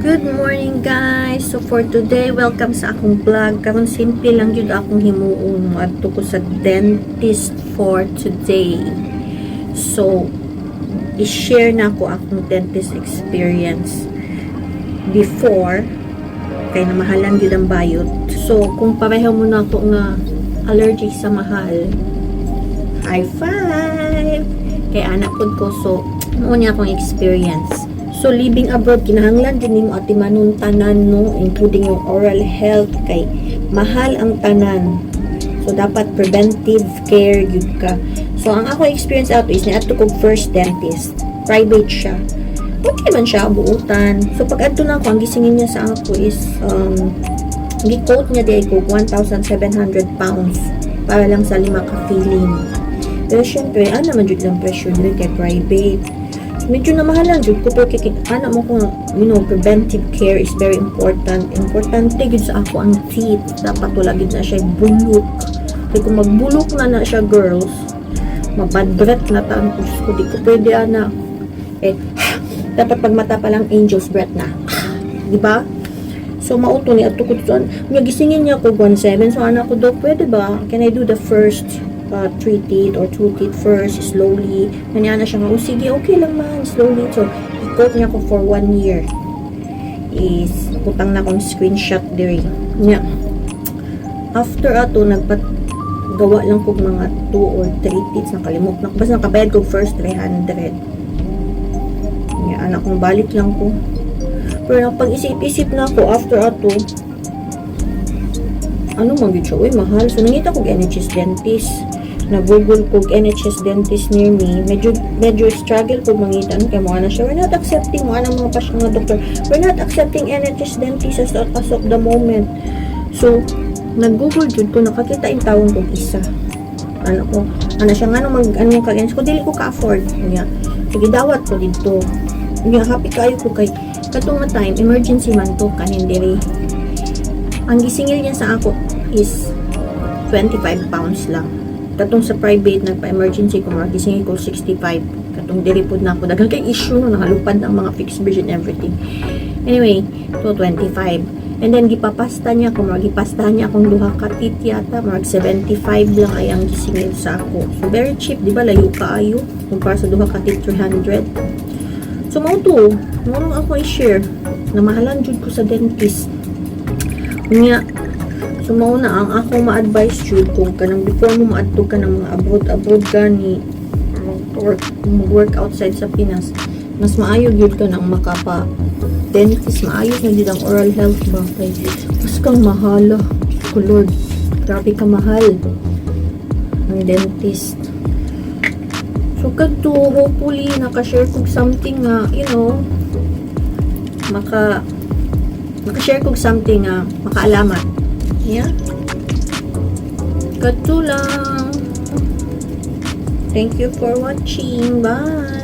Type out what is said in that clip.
Good morning guys! So for today, welcome sa akong vlog. Karon simple lang yun akong himuon adto ko sa dentist for today. So i-share na ko akong dentist experience before kay na mahalan gyud ang bayot. So kung pareho mo na ako nga allergic sa mahal, high five! Kay anak ko so mo niya akong experience. So, living abroad, kinahanglan din mo ati manong tanan, no? Including yung oral health, kay mahal ang tanan. So, dapat preventive care, yun ka. So, ang ako experience ato is, niato kong first dentist. Private siya. Okay man siya, buutan. So, pag ato na ako, ang gisingin niya sa ako is, gi-quote niya di ko, 1,700 pounds para lang sa 5 ka-filling. Pero, syempre, naman dyan lang presyo nyo kay private. Medyo na mahalan jud ko pero anak mo kung preventive care is very important. Importante gid sa ako ang teeth. Dapat wala gid na siya bulok. Kaya kung magbulok na siya, girls, mabadret na ta ang ko. Di ko pwede ana. Dapat pag mata pa lang angel's breath na. Di ba? So mauto ni ato ko doon. Gisingin niya ko 1.7. So anak ko daw, pwede ba? Can I do the first 3 teeth or 2 teeth first, slowly. Kanya na siya nga, sige, okay lang man, slowly. So, i-quote niya ko for 1 year. Putang na akong screenshot diri. Nya. After ato, nagpagawa lang ko mga 2 or 3 teeth. Nakalimot na ko. Basta nakabayad ko first 300. Nya, anak kong balik lang ko. Pero pag-isip-isip na ako, after ato, magiging siya? Uy, mahal. So, nangita ko NHS dentist. Na-google ko NHS dentist near me. Medyo struggle ko mangitan. Kaya mga na siya, we're not accepting mga mga pasyang mga doctor. We're not accepting NHS dentist as of the moment. So, nag-google jud ko, nakakita yung tawon kong isa. Siya nga anong kag-NHS ko, dili ko ka-afford. Sige, dawat ko dito. Happy kayo ko kay katong nga time, emergency man to, kanindiri. Ang gisingil niya sa ako is 25 pounds lang. Katong sa private, nagpa-emergency ko, gisingil ko 65. Katong diripod na ako. Daghang kay issue no, nakalupad ang mga fixed bridge and everything. Anyway, so 25. And then, gipapasta niya ako, gipastahan niya akong duha ka teeth yata, 75 lang ay ang gisingil sa ako. So, very cheap, di ba? Layo kaayo. Kumpara sa duha ka teeth, 300. So, mauto, marunong ako i-share na mahalan jud ko sa dentist. Nga, so mauna ang ako ma-advise jud kung kanang before mo maadto ka ng mga abroad ka ni mag-work outside sa Pinas, mas maayo jud ka nang makapa dentist, maayo na jud ang oral health ba kay mas kang mahala ko Lord, grabe ka mahal ang dentist. So kadto hopefully naka-share kog something nga maka-share kog something makaalaman. Yeah. Kadto lang. Thank you for watching. Bye.